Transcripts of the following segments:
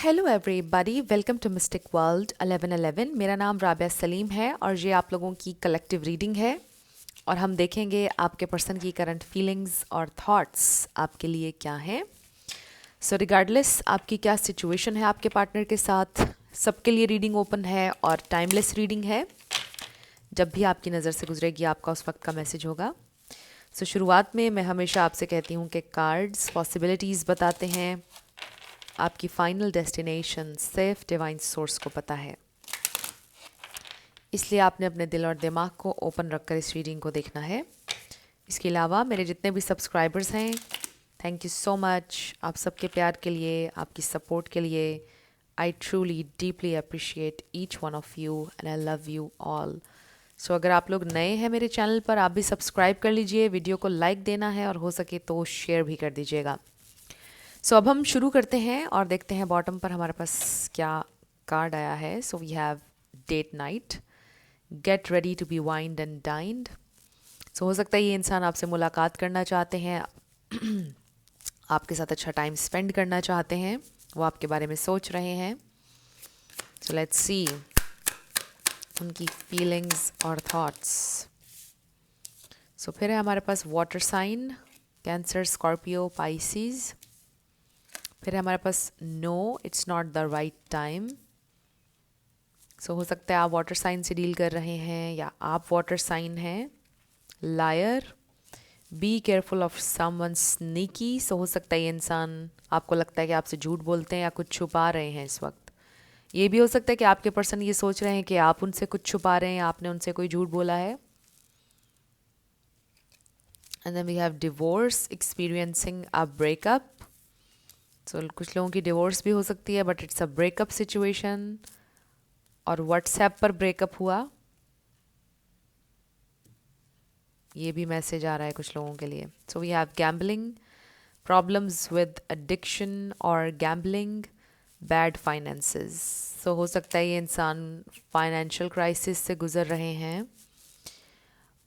Hello everybody, welcome to mystic world 1111। मेरा नाम राबिया सलीम है और ये आप लोगों की कलेक्टिव रीडिंग है और हम देखेंगे आपके पर्सन की करंट फीलिंग्स और थॉट्स आपके लिए क्या हैं। सो रिगार्डलेस आपकी क्या सिचुएशन है आपके पार्टनर के साथ, सबके लिए रीडिंग ओपन है और टाइमलेस रीडिंग है। जब भी आपकी नज़र से गुजरेगी आपका उस वक्त का मैसेज होगा। सो शुरुआत में मैं हमेशा आपसे कहती हूँ कि कार्ड्स पॉसिबिलिटीज़ बताते हैं, आपकी फाइनल डेस्टिनेशन सिर्फ डिवाइन सोर्स को पता है, इसलिए आपने अपने दिल और दिमाग को ओपन रखकर इस रीडिंग को देखना है। इसके अलावा मेरे जितने भी सब्सक्राइबर्स हैं, थैंक यू सो मच आप सबके प्यार के लिए, आपकी सपोर्ट के लिए। I truly deeply appreciate each one of you and I love you all. So अगर आप लोग नए हैं मेरे चैनल पर, आप भी सब्सक्राइब कर लीजिए, वीडियो को लाइक देना है और हो सके तो शेयर भी कर दीजिएगा। सो अब हम शुरू करते हैं और देखते हैं बॉटम पर हमारे पास क्या कार्ड आया है। So we have date night, get ready to be wined and dined. So हो सकता है ये इंसान आपसे मुलाकात करना चाहते हैं, आपके साथ अच्छा टाइम स्पेंड करना चाहते हैं, वो आपके बारे में सोच रहे हैं। सो लेट्स सी उनकी फीलिंग्स और थॉट्स। सो फिर है हमारे पास water sign, Cancer, Scorpio, Pisces. फिर है हमारे पास no, it's not the right time. So हो सकता है आप वाटर साइन से डील कर रहे हैं या आप वाटर साइन हैं। Liar, be careful of someone sneaky. So हो सकता है ये इंसान, आपको लगता है कि आपसे झूठ बोलते हैं या कुछ छुपा रहे हैं इस वक्त। ये भी हो सकता है कि आपके पर्सन ये सोच रहे हैं कि आप उनसे कुछ छुपा रहे हैं या आपने उनसे कोई झूठ बोला है। And then we have divorce, experiencing a breakup. So कुछ लोगों की डिवोर्स भी हो सकती है but it's a breakup situation, और व्हाट्सएप पर ब्रेकअप हुआ, ये भी मैसेज आ रहा है कुछ लोगों के लिए। So we have gambling, problems with addiction और गैम्बलिंग, बैड फाइनेंसेस। सो हो सकता है ये इंसान फाइनेंशियल क्राइसिस से गुजर रहे हैं,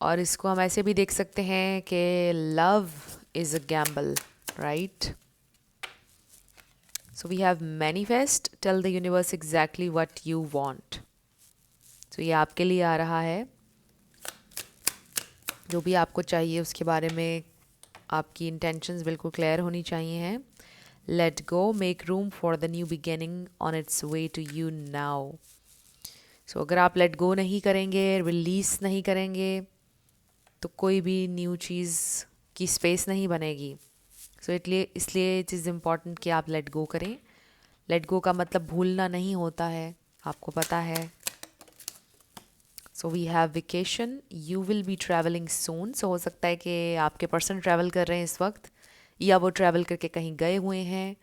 और इसको हम ऐसे भी देख सकते हैं कि love is a gamble, right. So we have manifest, tell the universe exactly what you want. तो ये आपके लिए आ रहा है, जो भी आपको चाहिए उसके बारे में आपकी इंटेंशंस बिल्कुल क्लियर होनी चाहिए हैं। Let go, make room for the new beginning on its way to you now. So अगर आप लेट गो नहीं करेंगे, रिलीज नहीं करेंगे, तो कोई भी न्यू चीज़ की स्पेस नहीं बनेगी। सो इसलिए इट इज़ इम्पॉर्टेंट कि आप लेट गो करें। लेट गो का मतलब भूलना नहीं होता है, आपको पता है। So we have vacation, you will be travelling soon. So हो सकता है कि आपके पर्सन ट्रैवल कर रहे हैं इस वक्त, या वो ट्रैवल करके कहीं गए हुए हैं,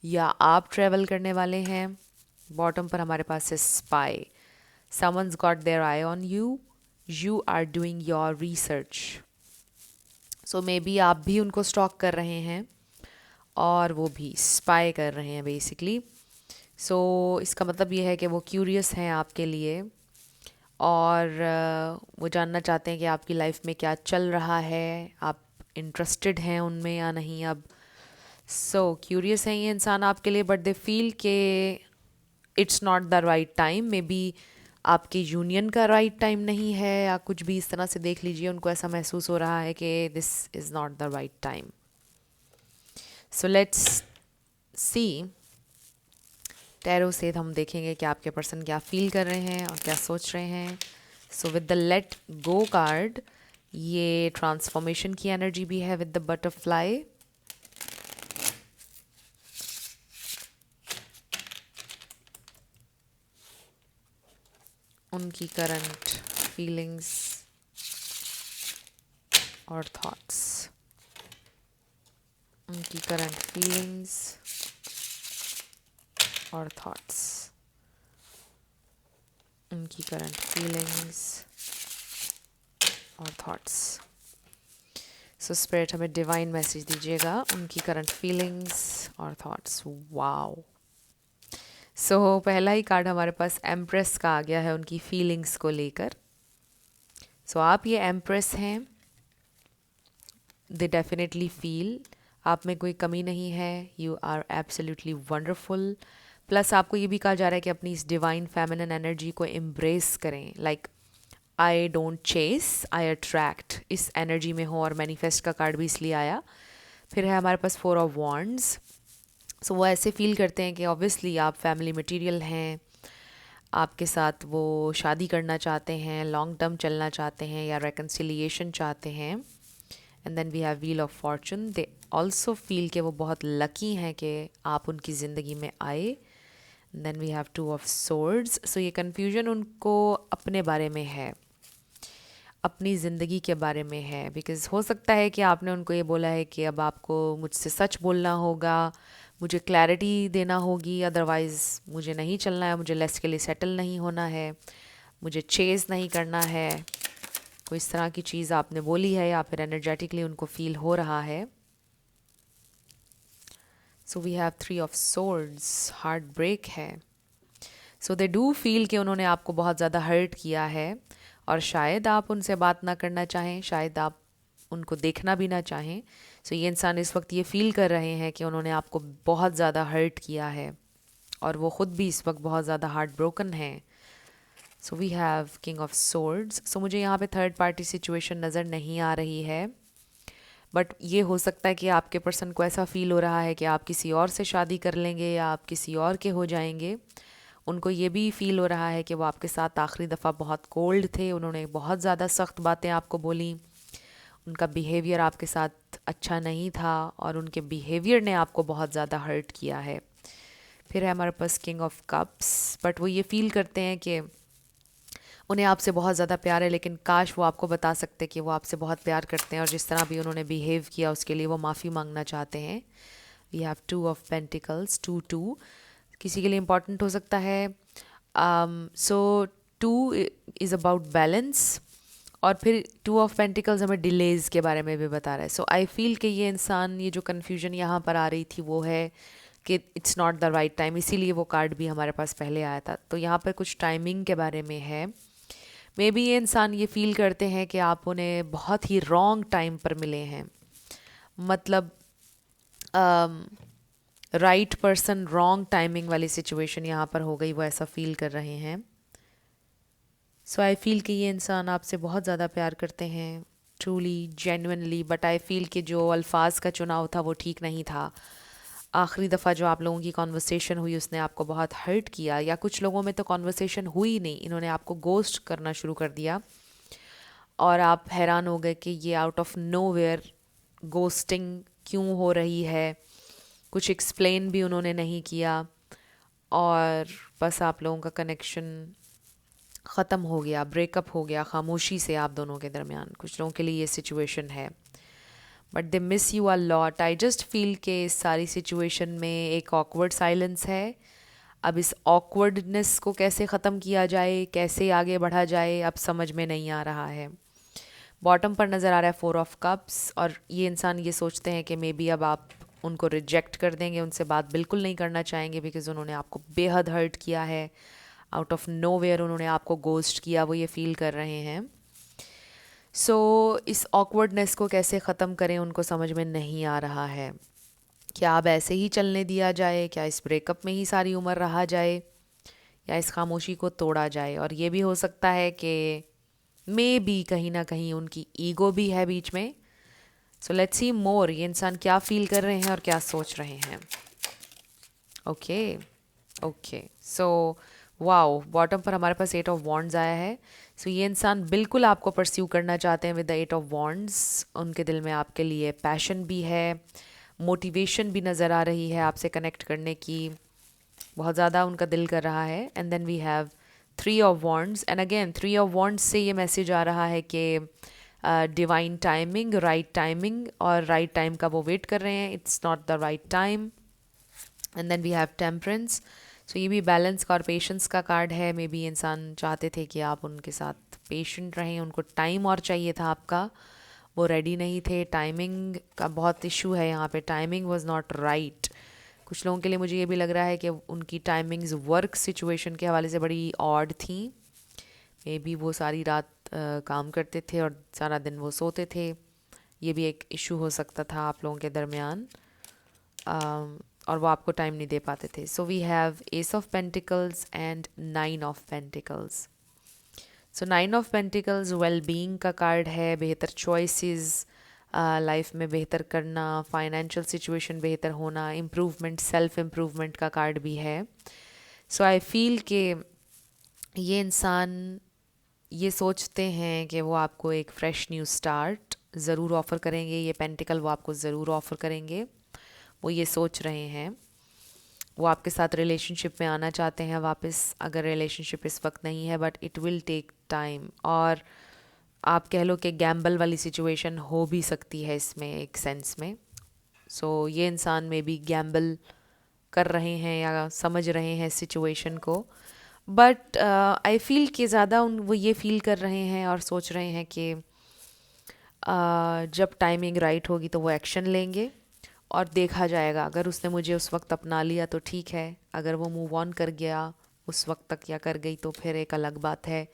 या आप ट्रैवल करने वाले हैं। बॉटम पर हमारे पास है spy, someone's got their eye on you, you are doing your research. So maybe आप भी उनको स्टॉक कर रहे हैं और वो भी स्पाई कर रहे हैं बेसिकली। सो इसका मतलब ये है कि वो क्यूरियस हैं आपके लिए, और वो जानना चाहते हैं कि आपकी लाइफ में क्या चल रहा है, आप इंटरेस्टेड हैं उनमें या नहीं। अब सो क्यूरियस हैं ये इंसान आपके लिए, बट दे फील के it's not the right time. May be आपके यूनियन का राइट टाइम नहीं है, या कुछ भी इस तरह से देख लीजिए, उनको ऐसा महसूस हो रहा है कि this is not the right time. So let's see, tarot से हम देखेंगे कि आपके पर्सन क्या फील कर रहे हैं और क्या सोच रहे हैं। So with the let go kart, ये ट्रांसफॉर्मेशन की एनर्जी भी है विद द बटरफ्लाई। उनकी करंट फीलिंग्स और थॉट्स, उनकी करंट फीलिंग्स और थॉट्स, उनकी करंट फीलिंग्स और थॉट्स। सो स्पिरिट हमें डिवाइन मैसेज दीजिएगा, उनकी करंट फीलिंग्स और थॉट्स। वाओ। सो पहला ही कार्ड हमारे पास एम्प्रेस का आ गया है उनकी फीलिंग्स को लेकर। सो आप ये एम्प्रेस हैं, दे डेफिनेटली फील आप में कोई कमी नहीं है, you are absolutely wonderful, plus आपको ये भी कहा जा रहा है कि अपनी इस डिवाइन फेमिनिन एनर्जी को एम्ब्रेस करें, like I don't chase, I attract, इस एनर्जी में हो। और मैनिफेस्ट का कार्ड भी इसलिए आया। फिर है हमारे पास 4 ऑफ वॉन्ड्स। सो वो ऐसे फील करते हैं कि ऑब्वियसली आप फैमिली मटेरियल हैं, आपके साथ वो शादी करना चाहते हैं, लॉन्ग टर्म चलना चाहते हैं या रेकन्सिलिएशन चाहते हैं। And then we have wheel of fortune. They also feel कि वो बहुत लकी हैं कि आप उनकी ज़िंदगी में आए। Then we have 2 of swords. So ये कन्फ्यूजन उनको अपने बारे में है, अपनी ज़िंदगी के बारे में है। बिकॉज़ हो सकता है कि आपने उनको ये बोला है कि अब आपको मुझसे सच बोलना होगा, मुझे क्लैरिटी देना होगी, अदरवाइज़ मुझे नहीं चलना है, मुझे लेस के लिए सेटल नहीं होना है, मुझे चेज़ नहीं करना है। कोई इस तरह की चीज़ आपने बोली है या फिर एनर्जेटिकली उनको फील हो रहा है। So we have 3 of swords, heartbreak है। सो दे डू फील कि उन्होंने आपको बहुत ज़्यादा हर्ट किया है और शायद आप उनसे बात ना करना चाहें, शायद आप उनको देखना भी ना चाहें। सो ये इंसान इस वक्त ये फील कर रहे हैं कि उन्होंने आपको बहुत ज़्यादा हर्ट किया है और वो ख़ुद भी इस वक्त बहुत ज़्यादा हार्ट ब्रोकन हैं। So we have king of swords. So मुझे यहाँ पे थर्ड पार्टी सिचुएशन नज़र नहीं आ रही है, बट ये हो सकता है कि आपके पर्सन को ऐसा फील हो रहा है कि आप किसी और से शादी कर लेंगे या आप किसी और के हो जाएंगे। उनको ये भी फील हो रहा है कि वो आपके साथ आखिरी दफ़ा बहुत कोल्ड थे, उन्होंने बहुत ज़्यादा सख्त बातें आपको बोली, उनका बिहेवियर आपके साथ अच्छा नहीं था और उनके बिहेवियर ने आपको बहुत ज़्यादा हर्ट किया है। फिर है हमारे पास किंग ऑफ कप्स। बट वो ये फील करते हैं कि उन्हें आपसे बहुत ज़्यादा प्यार है, लेकिन काश वो आपको बता सकते कि वो आपसे बहुत प्यार करते हैं और जिस तरह भी उन्होंने बिहेव किया उसके लिए वो माफ़ी मांगना चाहते हैं। वी हैव 2 ऑफ पेंटिकल्स, 2-2 किसी के लिए इम्पॉर्टेंट हो सकता है। सो 2 इज़ अबाउट बैलेंस और फिर 2 ऑफ पेंटिकल्स हमें डिलेज़ के बारे में भी बता रहा है। सो आई फील कि ये इंसान, ये जो कन्फ्यूजन यहाँ पर आ रही थी वो है कि it's not the right time, इसीलिए वो कार्ड भी हमारे पास पहले आया था। तो यहाँ पर कुछ टाइमिंग के बारे में है। मे बी ये इंसान ये फील करते हैं कि आप उन्हें बहुत ही रॉन्ग टाइम पर मिले हैं, मतलब राइट पर्सन रॉन्ग टाइमिंग वाली सिचुएशन यहाँ पर हो गई, वो ऐसा फील कर रहे हैं। सो आई फील कि ये इंसान आपसे बहुत ज़्यादा प्यार करते हैं, truly genuinely. But I feel कि जो अल्फाज का चुनाव था वो ठीक नहीं था। आखिरी दफ़ा जो आप लोगों की कॉन्वर्सेशन हुई उसने आपको बहुत हर्ट किया, या कुछ लोगों में तो कॉन्वर्सेशन हुई नहीं, इन्होंने आपको गोस्ट करना शुरू कर दिया और आप हैरान हो गए कि ये आउट ऑफ नोवेयर गोस्टिंग क्यों हो रही है। कुछ एक्सप्लेन भी उन्होंने नहीं किया और बस आप लोगों का कनेक्शन ख़त्म हो गया, ब्रेकअप हो गया खामोशी से आप दोनों के दरमियान। कुछ लोगों के लिए ये सिचुएशन है, but they miss you a lot. I just feel के इस सारी सिचुएशन में एक ऑकवर्ड साइलेंस है। अब इस ऑकवर्डनेस को कैसे ख़त्म किया जाए, कैसे आगे बढ़ा जाए, अब समझ में नहीं आ रहा है। बॉटम पर नज़र आ रहा है 4 ऑफ कप्स और ये इंसान ये सोचते हैं कि मे बी अब आप उनको रिजेक्ट कर देंगे, उनसे बात बिल्कुल नहीं करना चाहेंगे बिकॉज़ उन्होंने आपको बेहद हर्ट किया है। आउट ऑफ नोवेयर उन्होंने आपको गोस्ट किया, वो ये फील कर रहे हैं। सो इस ऑकवर्डनेस को कैसे ख़त्म करें उनको समझ में नहीं आ रहा है। क्या अब ऐसे ही चलने दिया जाए, क्या इस ब्रेकअप में ही सारी उम्र रहा जाए, या इस खामोशी को तोड़ा जाए। और ये भी हो सकता है कि मे बी कहीं ना कहीं उनकी ईगो भी है बीच में। सो लेट्स सी मोर, ये इंसान क्या फील कर रहे हैं और क्या सोच रहे हैं। Okay okay, so wow, bottom पर हमारे पास 8 ऑफ वॉन्ड्स आया है। सो ये इंसान बिल्कुल आपको परस्यू करना चाहते हैं विद द 8 ऑफ वॉन्ड्स। उनके दिल में आपके लिए पैशन भी है, मोटिवेशन भी नज़र आ रही है आपसे कनेक्ट करने की, बहुत ज़्यादा उनका दिल कर रहा है। And then we have 3 of wands and again 3 of wands से ये मैसेज आ रहा है कि डिवाइन टाइमिंग, राइट टाइमिंग, और राइट टाइम का वो वेट कर रहे हैं, it's not the right time. And then we have temperance. So ये भी बैलेंस का और पेशेंस का कार्ड है। मे बी इंसान चाहते थे कि आप उनके साथ पेशेंट रहें, उनको टाइम और चाहिए था आपका, वो रेडी नहीं थे। टाइमिंग का बहुत इशू है यहाँ पे, टाइमिंग वाज नॉट राइट। कुछ लोगों के लिए मुझे ये भी लग रहा है कि उनकी टाइमिंग्स वर्क सिचुएशन के हवाले से बड़ी ऑड थी। मे बी वो सारी रात काम करते थे और सारा दिन वो सोते थे, ये भी एक इशू हो सकता था आप लोगों के दरमियान। और वो आपको टाइम नहीं दे पाते थे. So we have ace of pentacles and 9 of pentacles. So 9 of pentacles well being का कार्ड है, बेहतर चॉइसेस लाइफ में बेहतर करना, फाइनेंशियल सिचुएशन बेहतर होना, इम्प्रूवमेंट, सेल्फ इम्प्रूवमेंट का कार्ड भी है. सो आई फील कि ये इंसान ये सोचते हैं कि वो आपको एक फ्रेश न्यू स्टार्ट ज़रूर ऑफ़र करेंगे. ये पेंटिकल वो आपको ज़रूर ऑफ़र करेंगे. वो ये सोच रहे हैं. वो आपके साथ रिलेशनशिप में आना चाहते हैं वापस, अगर रिलेशनशिप इस वक्त नहीं है, but it will take time. और आप कह लो कि गैम्बल वाली सिचुएशन हो भी सकती है इसमें एक सेंस में. सो ये इंसान में भी गैम्बल कर रहे हैं या समझ रहे हैं सिचुएशन को. बट आई फील कि ज़्यादा वो ये फील कर रहे हैं और सोच रहे हैं कि जब टाइमिंग राइट होगी तो वो एक्शन लेंगे और देखा जाएगा. अगर उसने मुझे उस वक्त अपना लिया तो ठीक है, अगर वो मूव ऑन कर गया उस वक्त तक या कर गई तो फिर एक अलग बात है.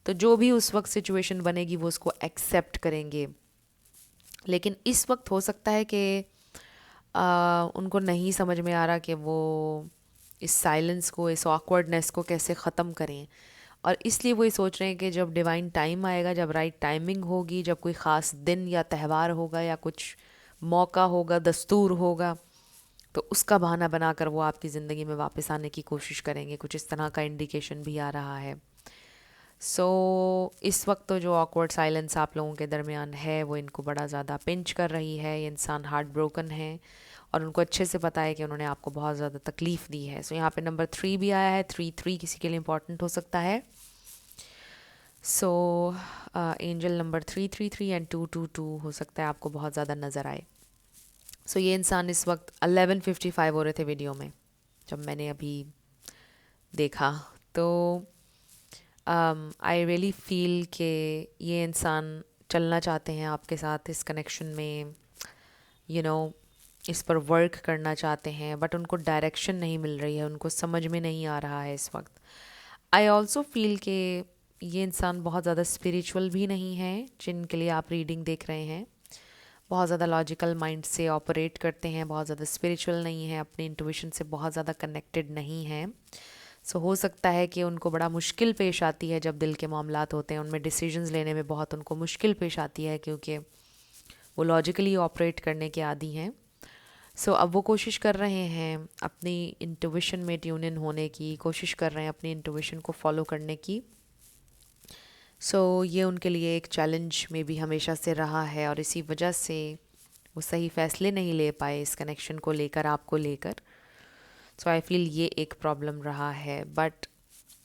तो जो भी उस वक्त सिचुएशन बनेगी वो उसको एक्सेप्ट करेंगे. लेकिन इस वक्त हो सकता है कि उनको नहीं समझ में आ रहा कि वो इस साइलेंस को, इस ऑकवर्डनेस को कैसे ख़त्म करें. और इसलिए वो ये सोच रहे हैं कि जब डिवाइन टाइम आएगा, जब राइट टाइमिंग होगी, जब कोई ख़ास दिन या त्यौहार होगा या कुछ मौका होगा, दस्तूर होगा, तो उसका बहाना बनाकर वो आपकी ज़िंदगी में वापस आने की कोशिश करेंगे. कुछ इस तरह का इंडिकेशन भी आ रहा है. सो इस वक्त तो जो ऑकवर्ड साइलेंस आप लोगों के दरमियान है वो इनको बड़ा ज़्यादा पिंच कर रही है. ये इंसान हार्ट ब्रोकन है और उनको अच्छे से पता है कि उन्होंने आपको बहुत ज़्यादा तकलीफ़ दी है. सो यहाँ पे नंबर 3 भी आया है. 3 किसी के लिए इंपॉर्टेंट हो सकता है. सो एंजल नंबर 333 एंड 222 हो सकता है आपको बहुत ज़्यादा नज़र आए. सो ये इंसान इस वक्त 11:55 हो रहे थे वीडियो में जब मैंने अभी देखा. तो आई रियली फील कि ये इंसान चलना चाहते हैं आपके साथ इस कनेक्शन में, यू नो इस पर वर्क करना चाहते हैं, बट उनको डायरेक्शन नहीं मिल रही है, उनको समझ में नहीं आ रहा है इस वक्त. आई ऑल्सो फील कि ये इंसान बहुत ज़्यादा स्पिरिचुअल भी नहीं है जिनके लिए आप रीडिंग देख रहे हैं. बहुत ज़्यादा लॉजिकल माइंड से ऑपरेट करते हैं, बहुत ज़्यादा स्पिरिचुअल नहीं है, अपने इंट्यूशन से बहुत ज़्यादा कनेक्टेड नहीं है. सो हो सकता है कि उनको बड़ा मुश्किल पेश आती है जब दिल के मामलात होते हैं, उनमें डिसीजंस लेने में बहुत उनको मुश्किल पेश आती है क्योंकि वो लॉजिकली ऑपरेट करने के आदी हैं. सो अब वो कोशिश कर रहे हैं अपनी इंट्यूशन में ट्यून इन होने की, कोशिश कर रहे हैं अपनी इंट्यूशन को फॉलो करने की. सो ये उनके लिए एक चैलेंज में भी हमेशा से रहा है और इसी वजह से वो सही फैसले नहीं ले पाए इस कनेक्शन को लेकर, आपको लेकर. सो आई फील ये एक प्रॉब्लम रहा है. बट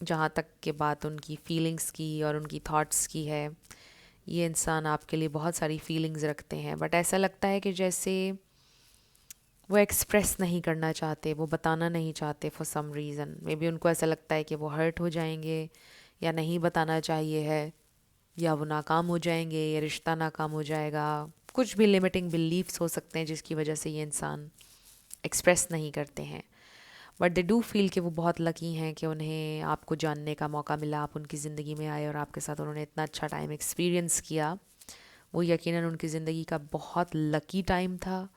जहाँ तक के बात उनकी फीलिंग्स की और उनकी थॉट्स की है, ये इंसान आपके लिए बहुत सारी फीलिंग्स रखते हैं, बट ऐसा लगता है कि जैसे वो एक्सप्रेस नहीं करना चाहते, वो बताना नहीं चाहते for some reason. Maybe उनको ऐसा लगता है कि वो हर्ट हो जाएंगे या नहीं बताना चाहिए है, या वो नाकाम हो जाएंगे या रिश्ता नाकाम हो जाएगा. कुछ भी लिमिटिंग बिलीव्स हो सकते हैं जिसकी वजह से ये इंसान एक्सप्रेस नहीं करते हैं. बट दे डू फील कि वो बहुत लकी हैं कि उन्हें आपको जानने का मौका मिला, आप उनकी ज़िंदगी में आए और आपके साथ उन्होंने इतना अच्छा टाइम एक्सपीरियंस किया. वो यकीनन उनकी ज़िंदगी का बहुत लकी टाइम था,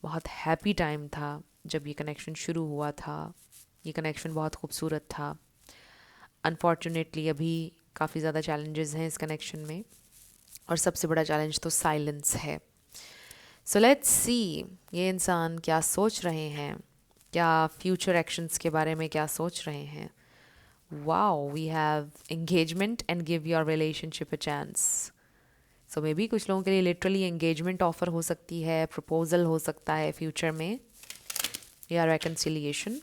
बहुत हैप्पी टाइम था जब ये कनेक्शन शुरू हुआ था. ये कनेक्शन बहुत खूबसूरत था. अनफॉर्चुनेटली अभी काफ़ी ज़्यादा चैलेंजेस हैं इस कनेक्शन में, और सबसे बड़ा चैलेंज तो साइलेंस है. सो लेट्स सी ये इंसान क्या सोच रहे हैं, क्या फ्यूचर एक्शंस के बारे में क्या सोच रहे हैं. Wow, we have engagement and give your relationship a chance. So maybe कुछ लोगों के लिए लिटरली एंगेजमेंट ऑफर हो सकती है, प्रपोजल हो सकता है फ्यूचर में, या रेकन्सिलिएशन.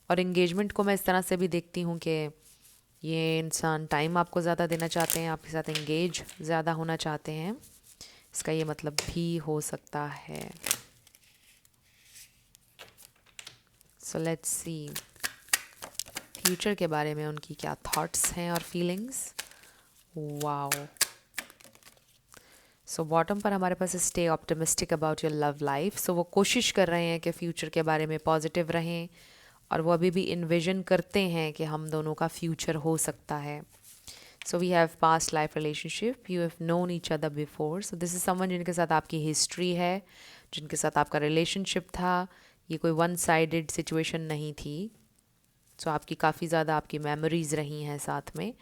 और एंगेजमेंट को मैं इस तरह से भी देखती हूँ कि ये इंसान टाइम आपको ज़्यादा देना चाहते हैं, आपके साथ एंगेज ज़्यादा होना चाहते हैं. इसका ये मतलब भी हो सकता है. सो लेट्स सी फ्यूचर के बारे में उनकी क्या थॉट्स हैं और फीलिंग्स. वाओ. सो बॉटम पर हमारे पास stay optimistic about your love life. So वो कोशिश कर रहे हैं कि फ्यूचर के बारे में पॉजिटिव रहें, और वो अभी भी इन्विजन करते हैं कि हम दोनों का फ्यूचर हो सकता है. So we have past life relationship, you have known each other before. So this is someone जिनके साथ आपकी हिस्ट्री है, जिनके साथ आपका रिलेशनशिप था, ये कोई वन साइडेड सिचुएशन नहीं थी। सो आपकी काफ़ी ज़्यादा आपकी मेमोरीज़ रही हैं साथ में।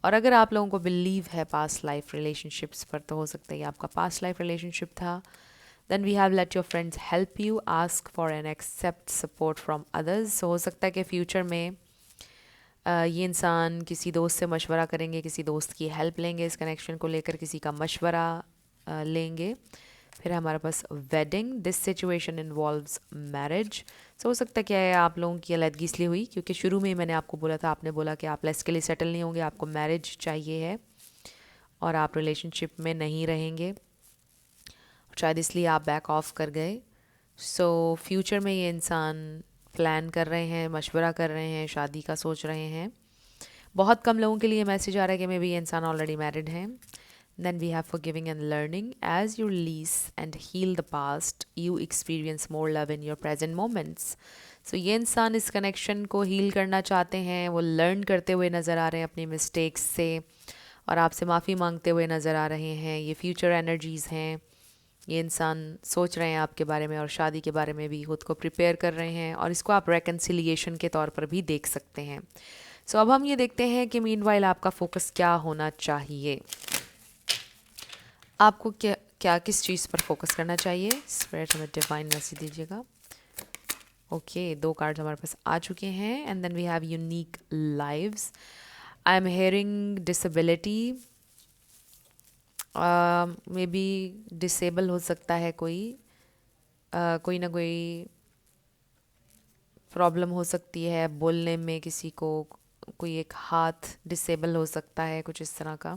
और अगर आप लोगों को बिलीव है पास्ट लाइफ रिलेशनशिप्स पर, तो हो सकता है ये आपका पास्ट लाइफ रिलेशनशिप था। Then we have let your friends help you, ask for and accept support from others. So हो सकता है कि फ्यूचर में ये इंसान किसी दोस्त से मशवरा करेंगे, किसी दोस्त की हेल्प लेंगे इस कनेक्शन को लेकर, किसी का मशवरा लेंगे। फिर हमारे पास wedding, this situation involves marriage. So हो सकता है क्या है आप लोगों की अलग इसलिए हुई क्योंकि शुरू में ही मैंने आपको बोला था, आपने बोला कि आप लेस के लिए सेटल नहीं होंगे, आपको मैरिज चाहिए है और आप रिलेशनशिप में नहीं रहेंगे, शायद इसलिए आप बैक ऑफ कर गए। सो फ्यूचर में ये इंसान प्लान कर रहे हैं, मशवरा कर रहे हैं, शादी का सोच रहे हैं। बहुत कम लोगों के लिए मैसेज आ रहा है कि मे बी ये इंसान ऑलरेडी मैरिड हैं। Then we have forgiving and learning. As you release and heal the past, you experience more love in your present moments. So ये इंसान इस कनेक्शन को हील करना चाहते हैं, वो लर्न करते हुए नज़र आ रहे हैं अपनी मिस्टेक्स से और आपसे माफ़ी मांगते हुए नज़र आ रहे हैं। ये फ्यूचर एनर्जीज़ हैं। ये इंसान सोच रहे हैं आपके बारे में और शादी के बारे में भी खुद को प्रिपेयर कर रहे हैं और इसको आप रेकन्सिलिएशन के तौर पर भी देख सकते हैं। सो अब हम ये देखते हैं कि मीनवाइल आपका फोकस क्या होना चाहिए। आपको क्या क्या किस चीज़ पर फोकस करना चाहिए। स्पिरिट हमें डिवाइन मैसेज दीजिएगा। ओके, 2 कार्ड्स हमारे पास आ चुके हैं and then we have unique lives. I am hearing disability, maybe disable हो सकता है कोई, कोई ना कोई प्रॉब्लम हो सकती है बोलने में, किसी को कोई एक हाथ डिसेबल हो सकता है, कुछ इस तरह का।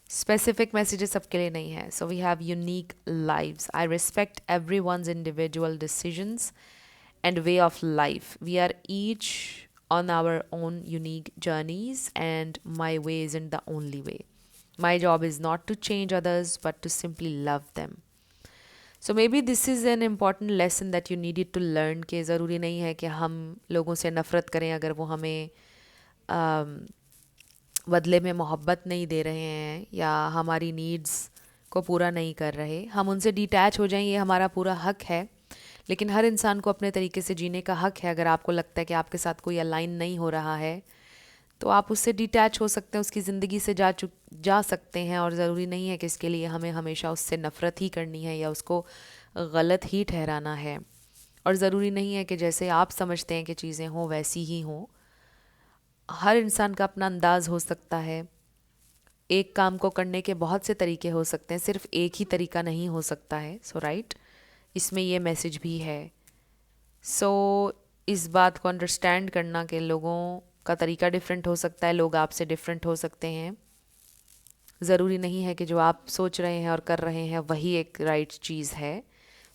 स्पेसिफिक मैसेजेस सबके लिए नहीं है। So we have unique lives. I respect every one's individual decisions and way of life. We are each on our own unique journeys and my way isn't the only way. My job is not to change others but to simply love them. So maybe this is an important lesson that you needed to learn कि ज़रूरी नहीं है कि हम लोगों से नफ़रत करें अगर वो हमें बदले में मोहब्बत नहीं दे रहे हैं या हमारी नीड्स को पूरा नहीं कर रहे। हम उनसे डिटैच हो जाएं, ये हमारा पूरा हक है, लेकिन हर इंसान को अपने तरीके से जीने का हक है। अगर आपको लगता है कि आपके साथ कोई अलाइन नहीं हो रहा है तो आप उससे डिटैच हो सकते हैं, उसकी ज़िंदगी से जा सकते हैं और ज़रूरी नहीं है कि इसके लिए हमें हमेशा उससे नफ़रत ही करनी है या उसको गलत ही ठहराना है। और ज़रूरी नहीं है कि जैसे आप समझते हैं कि चीज़ें हों वैसी ही हों। हर इंसान का अपना अंदाज़ हो सकता है। एक काम को करने के बहुत से तरीके हो सकते हैं, सिर्फ एक ही तरीका नहीं हो सकता है। सो राइट, इसमें ये मैसेज भी है। सो इस बात को अंडरस्टैंड करना कि लोगों का तरीका डिफरेंट हो सकता है, लोग आपसे डिफरेंट हो सकते हैं। ज़रूरी नहीं है कि जो आप सोच रहे हैं और कर रहे हैं वही एक राइट चीज़ है।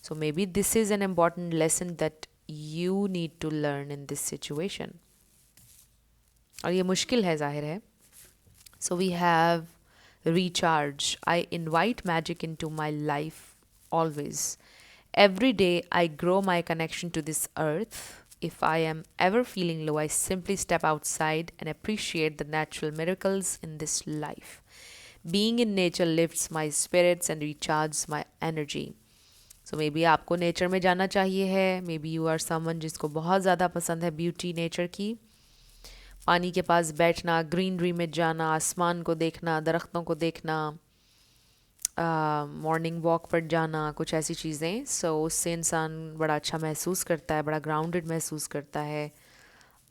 So maybe this is an important lesson that you need to learn in this situation. और ये मुश्किल है, जाहिर है। So we have recharge. I invite magic into my life always. Every day I grow my connection to this earth. If I am ever feeling low, I simply step outside and appreciate the natural miracles in this life. Being in nature lifts my spirits and recharges my energy. So maybe आपको nature में जाना चाहिए है। Maybe you are someone जिसको बहुत ज़्यादा पसंद है ब्यूटी नेचर की, पानी के पास बैठना, ग्रीनरी में जाना, आसमान को देखना, दरख्तों को देखना, मॉर्निंग वॉक पर जाना, कुछ ऐसी चीज़ें। सो उससे इंसान बड़ा अच्छा महसूस करता है, बड़ा ग्राउंडेड महसूस करता है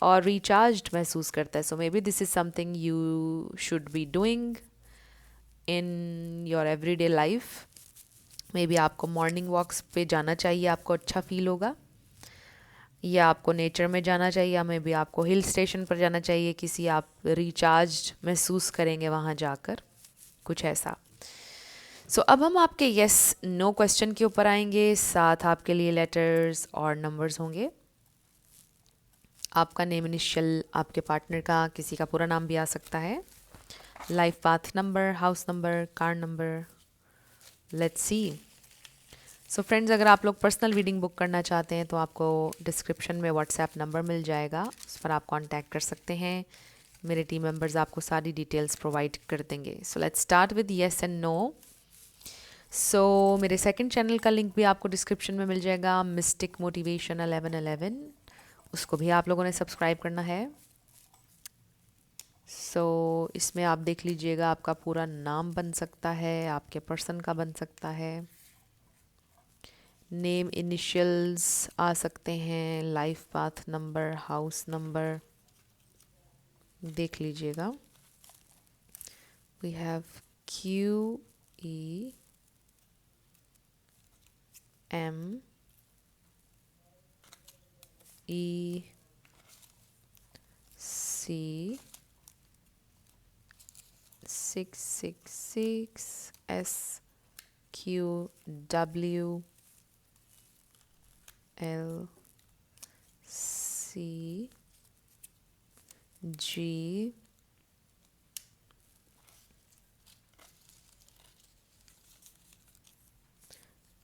और रिचार्ज्ड महसूस करता है। So maybe this is something you should be doing in your everyday life. Maybe आपको मॉर्निंग वॉक्स पे जाना चाहिए, आपको अच्छा फील होगा, या आपको नेचर में जाना चाहिए, या मे बी आपको हिल स्टेशन पर जाना चाहिए, किसी आप रिचार्ज महसूस करेंगे वहाँ जाकर, कुछ ऐसा। सो अब हम आपके येस नो क्वेश्चन के ऊपर आएंगे, साथ आपके लिए लेटर्स और नंबर्स होंगे। आपका नेम इनिशियल, आपके पार्टनर का, किसी का पूरा नाम भी आ सकता है, life path number, house number, car number. Let's see. So friends, अगर आप लोग पर्सनल रीडिंग बुक करना चाहते हैं तो आपको डिस्क्रिप्शन में व्हाट्सएप नंबर मिल जाएगा, उस पर आप कांटेक्ट कर सकते हैं। मेरे टीम मेंबर्स आपको सारी डिटेल्स प्रोवाइड कर देंगे। So let's start with yes and no. मेरे सेकंड चैनल का लिंक भी आपको डिस्क्रिप्शन में मिल जाएगा, मिस्टिक मोटिवेशन 1111। उसको भी आप लोगों ने सब्सक्राइब करना है। इसमें आप देख लीजिएगा, आपका पूरा नाम बन सकता है, आपके पर्सन का बन सकता है, नेम इनिशियल्स आ सकते हैं, life path number, house number देख लीजिएगा। We have QEMEC 666 SQWLCG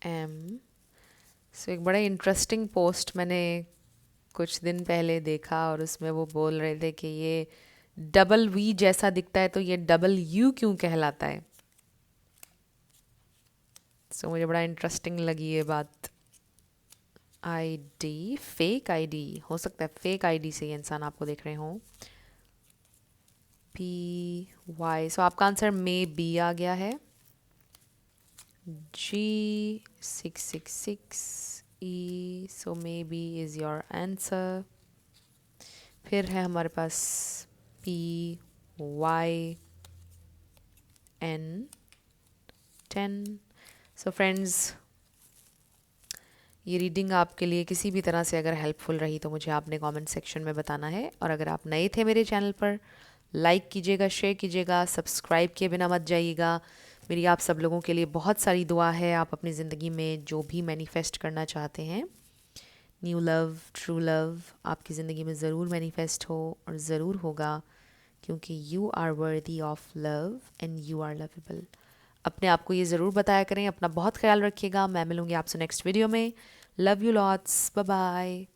M। एक बड़ा इंटरेस्टिंग पोस्ट मैंने कुछ दिन पहले देखा, और उसमें वो बोल रहे थे कि ये डबल वी जैसा दिखता है तो ये डबल यू क्यों कहलाता है। मुझे बड़ा इंटरेस्टिंग लगी ये बात। आईडी, फेक आईडी हो सकता है, फेक आईडी से ये इंसान आपको देख रहे हों। PY, आपका आंसर मे बी आ गया है। G666E, may be is your answer. फिर है हमारे पास PYN10। फ्रेंड्स, ये रीडिंग आपके लिए किसी भी तरह से अगर हेल्पफुल रही तो मुझे आपने कमेंट सेक्शन में बताना है। और अगर आप नए थे मेरे चैनल पर, लाइक कीजिएगा, शेयर कीजिएगा, सब्सक्राइब किए बिना मत जाइएगा। मेरी आप सब लोगों के लिए बहुत सारी दुआ है। आप अपनी ज़िंदगी में जो भी मैनिफेस्ट करना चाहते हैं, न्यू लव, ट्रू लव, आपकी ज़िंदगी में ज़रूर मैनिफेस्ट हो, और ज़रूर होगा, क्योंकि you are worthy of love and you are lovable. अपने आप को ये ज़रूर बताया करें। अपना बहुत ख्याल रखिएगा। मैं मिलूँगी आपसे नेक्स्ट वीडियो में। Love you lots, bye bye.